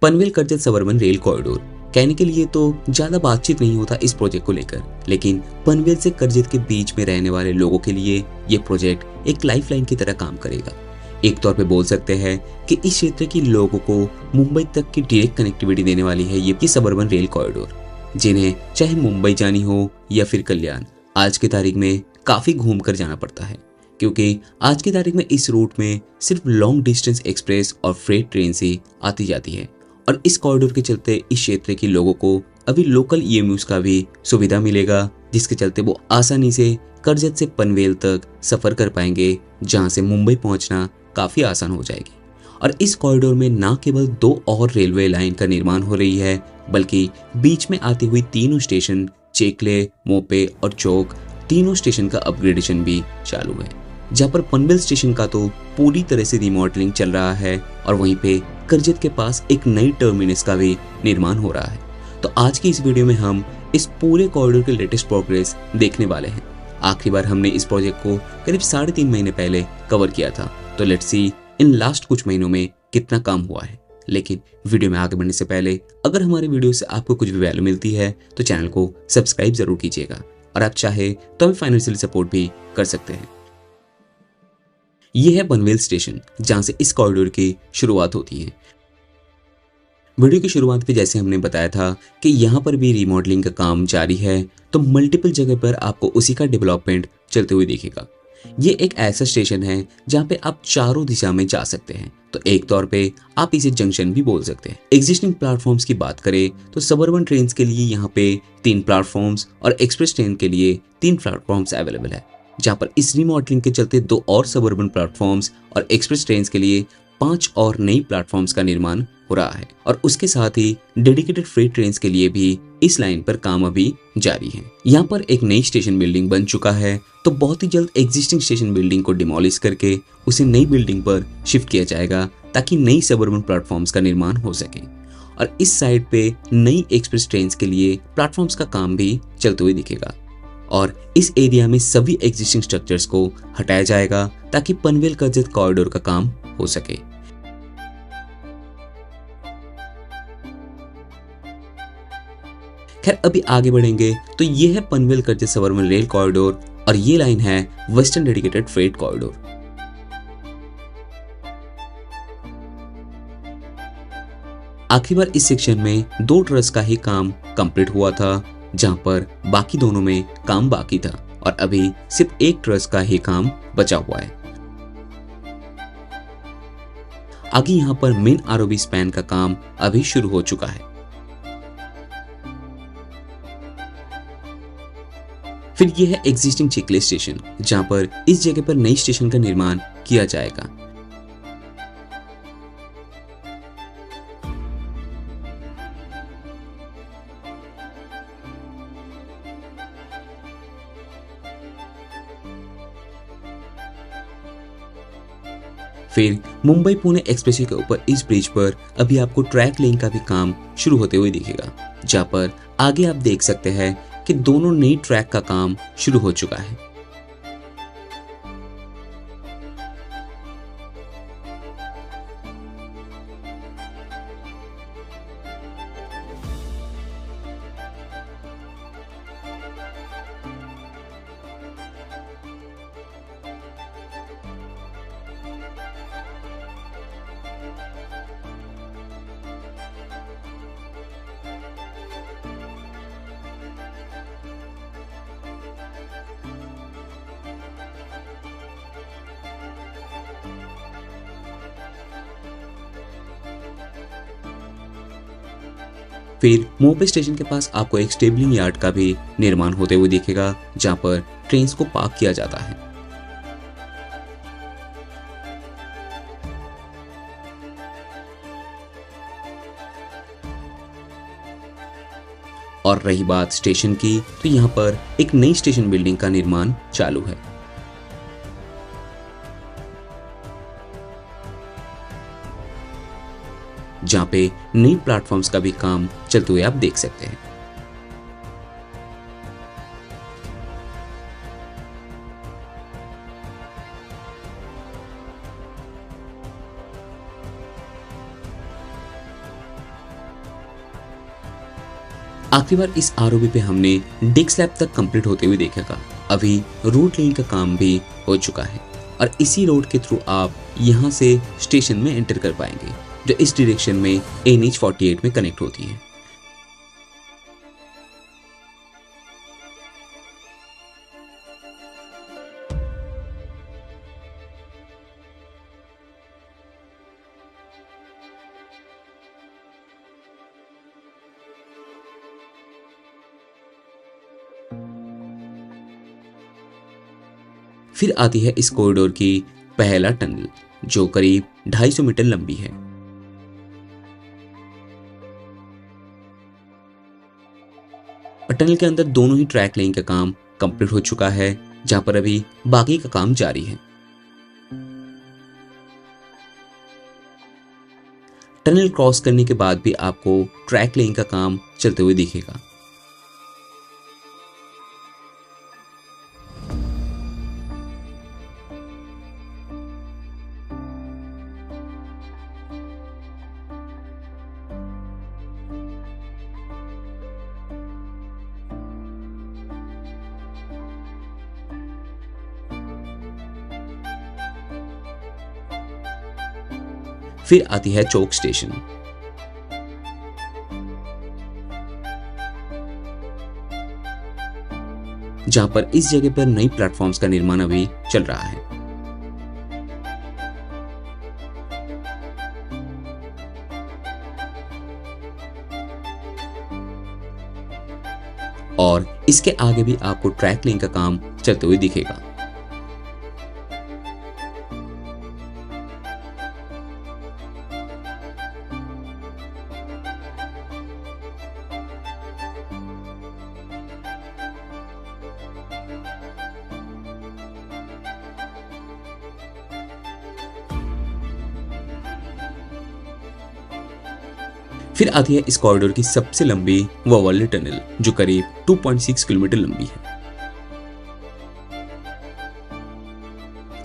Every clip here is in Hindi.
Panvel Karjat suburban rail corridor. कहने के लिए तो ज्यादा बातचीत नहीं होता इस प्रोजेक्ट को लेकर, लेकिन पनवेल से करजत के बीच में रहने वाले लोगों के लिए ये प्रोजेक्ट एक लाइफलाइन की तरह काम करेगा। एक तौर पे बोल सकते हैं कि इस क्षेत्र के लोगों को मुंबई तक की डायरेक्ट कनेक्टिविटी देने वाली है ये सबर्बन रेल कॉरिडोर। जिन्हें चाहे मुंबई जानी हो या फिर कल्याण, आज की तारीख में काफी घूम कर जाना पड़ता है, क्योंकि आज की तारीख में इस रूट में सिर्फ लॉन्ग डिस्टेंस एक्सप्रेस और फ्रेट ट्रेन से आती जाती है। और इस कॉरिडोर के चलते इस क्षेत्र के लोगों को अभी लोकल ईएमयूज का भी सुविधा मिलेगा, जिसके चलते वो आसानी से करजत से पनवेल तक सफर कर पाएंगे, जहां से मुंबई पहुंचना काफी आसान हो जाएगी। और इस कॉरिडोर में न केवल 2 और रेलवे लाइन का निर्माण हो रही है, बल्कि बीच में आती हुई तीनों स्टेशन चेकले, मोपे और चौक, तीनों स्टेशन का अपग्रेडेशन भी चालू है। जहां पर पनवेल स्टेशन का तो पूरी तरह से रिमॉडलिंग चल रहा है और वहीं पे करजत के पास एक नई टर्मिनस का भी निर्माण हो रहा है। तो आज की इस वीडियो में हम इस पूरे कॉरिडोर के लेटेस्ट प्रोग्रेस देखने वाले हैं। आखिरी बार हमने इस प्रोजेक्ट को करीब 3.5 महीने पहले कवर किया था, तो लेट्स सी इन लास्ट कुछ महीनों में कितना काम हुआ है। लेकिन वीडियो में आगे बढ़ने से पहले अगर हमारे वीडियो से आपको कुछ भी वैल्यू मिलती है तो चैनल को सब्सक्राइब जरूर कीजिएगा, और आप चाहे तो हमें फाइनेंशियल सपोर्ट भी कर सकते हैं। यह है पनवेल स्टेशन, जहां से इस कॉरिडोर की शुरुआत होती है। वीडियो की शुरुआत पे जैसे हमने बताया था कि यहाँ पर भी रिमॉडलिंग का काम जारी है, तो मल्टीपल जगह पर आपको उसी का डेवलपमेंट चलते हुए दिखेगा। ये एक ऐसा स्टेशन है जहाँ पे आप चारों दिशा में जा सकते हैं, तो एक तौर पे आप इसे जंक्शन भी बोल सकते हैं। एग्जिस्टिंग प्लेटफॉर्म्स की बात करें तो सबर्बन ट्रेन के लिए यहाँ पे 3 प्लेटफॉर्म्स और एक्सप्रेस ट्रेन के लिए 3 प्लेटफॉर्म्स अवेलेबल है, जहाँ पर इस रिमॉडलिंग के चलते 2 और सबर्बन प्लेटफॉर्म्स और एक्सप्रेस ट्रेन के लिए 5 और नई प्लेटफॉर्म्स का निर्माण हो रहा है। और उसके साथ ही डेडिकेटेड फ्रेट ट्रेन के लिए भी इस लाइन पर काम अभी जारी है। यहाँ पर एक नई स्टेशन बिल्डिंग बन चुका है, तो बहुत ही जल्द एग्जिस्टिंग स्टेशन बिल्डिंग को डिमोलिश करके उसे नई बिल्डिंग पर शिफ्ट किया जाएगा, ताकि नई सबर्बन प्लेटफॉर्म्स का निर्माण हो सके। और इस साइड पे नई एक्सप्रेस ट्रेन के लिए प्लेटफॉर्म्स का काम भी चलते हुए दिखेगा। और इस एरिया में सभी एग्जिस्टिंग स्ट्रक्चर्स को हटाया जाएगा, ताकि पनवेल करजत कॉरिडोर का काम हो सके। खैर, अभी आगे बढ़ेंगे तो ये है Panvel Karjat suburban rail corridor, और ये लाइन है वेस्टर्न डेडिकेटेड फ्रेट कॉरिडोर। आखिरी बार इस सेक्शन में 2 ट्रस का ही काम कंप्लीट हुआ था, जहां पर बाकी दोनों में काम बाकी था, और अभी सिर्फ एक ट्रस का ही काम बचा हुआ है। आगे यहां पर मेन आरओबी स्पैन का काम अभी शुरू हो चुका है। फिर यह है एग्जिस्टिंग चिकले स्टेशन, जहां पर इस जगह पर नई स्टेशन का निर्माण किया जाएगा। फिर मुंबई पुणे एक्सप्रेसवे के ऊपर इस ब्रिज पर अभी आपको ट्रैक लेन का भी काम शुरू होते हुए दिखेगा, जहां पर आगे आप देख सकते हैं कि दोनों नई ट्रैक का काम शुरू हो चुका है। फिर मोपे स्टेशन के पास आपको एक स्टेबलिंग यार्ड का भी निर्माण होते हुए दिखेगा, जहां पर ट्रेन को पार्क किया जाता है। और रही बात स्टेशन की, तो यहाँ पर एक नई स्टेशन बिल्डिंग का निर्माण चालू है। जहां पे नई प्लेटफॉर्म्स का भी काम चलते हुए आप देख सकते हैं। आखिरी बार इस आरओबी पे हमने डिक स्लैब तक कंप्लीट होते हुए देखा था। अभी रोड लेन का काम भी हो चुका है और इसी रोड के थ्रू आप यहाँ से स्टेशन में एंटर कर पाएंगे, जो इस डायरेक्शन में NH48 में कनेक्ट होती है। फिर आती है इस कॉरिडोर की पहला टनल, जो करीब 250 मीटर लंबी है। टनल के अंदर दोनों ही ट्रैक लाइन का काम कंप्लीट हो चुका है, जहां पर अभी बाकी का काम जारी है। टनल क्रॉस करने के बाद भी आपको ट्रैक लाइन का काम चलते हुए दिखेगा। फिर आती है चौक स्टेशन। जहां पर इस जगह पर नई प्लेटफॉर्म्स का निर्माण अभी चल रहा है। और इसके आगे भी आपको ट्रैक लाइन का काम चलते हुए दिखेगा। फिर आती है इस कॉरिडोर की सबसे लंबी वो वाली टनल, जो करीब 2.6 किलोमीटर लंबी है।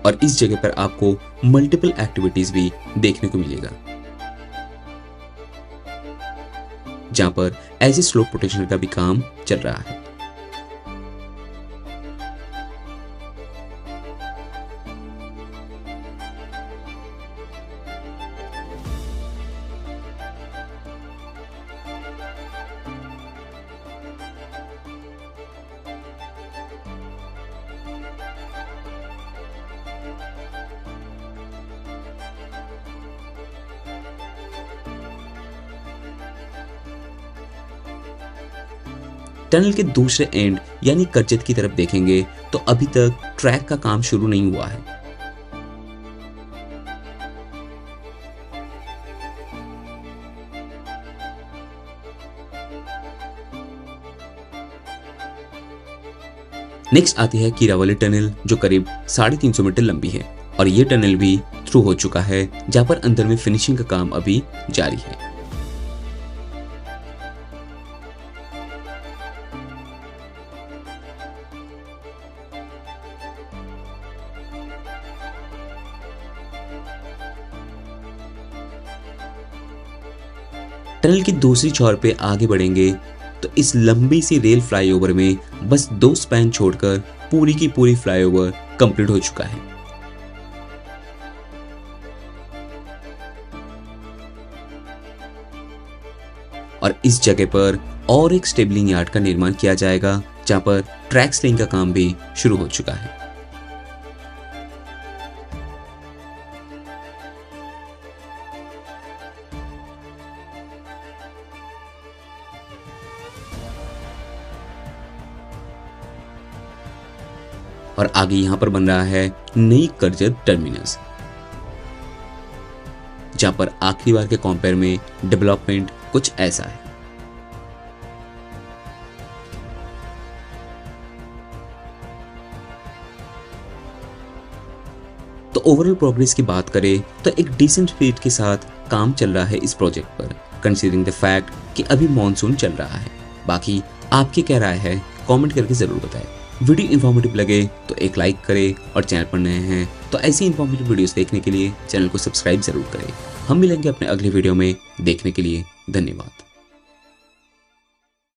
और इस जगह पर आपको मल्टीपल एक्टिविटीज भी देखने को मिलेगा, जहां पर ऐसे स्लोप प्रोटेक्शन का भी काम चल रहा है। टनल के दूसरे एंड यानी करजत की तरफ देखेंगे तो अभी तक ट्रैक का काम शुरू नहीं हुआ है। नेक्स्ट आती है कीरावली टनल, जो करीब 350 मीटर लंबी है और ये टनल भी थ्रू हो चुका है, जहां पर अंदर में फिनिशिंग का काम अभी जारी है। टनल की दूसरी छोर पे आगे बढ़ेंगे तो इस लंबी सी रेल फ्लाईओवर में बस 2 स्पैन छोड़कर पूरी की पूरी फ्लाईओवर कंप्लीट हो चुका है। और इस जगह पर और एक स्टेबलिंग यार्ड का निर्माण किया जाएगा, जहां पर ट्रैक स्लिंग का काम भी शुरू हो चुका है। और आगे यहां पर बन रहा है नई करजत टर्मिनस, जहां पर आखिरी बार के कंपेयर में डेवलपमेंट कुछ ऐसा है। तो ओवरऑल प्रोग्रेस की बात करें तो एक डिसेंट स्पीड के साथ काम चल रहा है इस प्रोजेक्ट पर, कंसीडरिंग द फैक्ट कि अभी मॉनसून चल रहा है। बाकी आपकी क्या राय है कमेंट करके जरूर बताएं। वीडियो इन्फॉर्मेटिव लगे तो एक लाइक करें और चैनल पर नए हैं तो ऐसी इन्फॉर्मेटिव वीडियोस देखने के लिए चैनल को सब्सक्राइब जरूर करें। हम मिलेंगे अपने अगले वीडियो में, देखने के लिए धन्यवाद।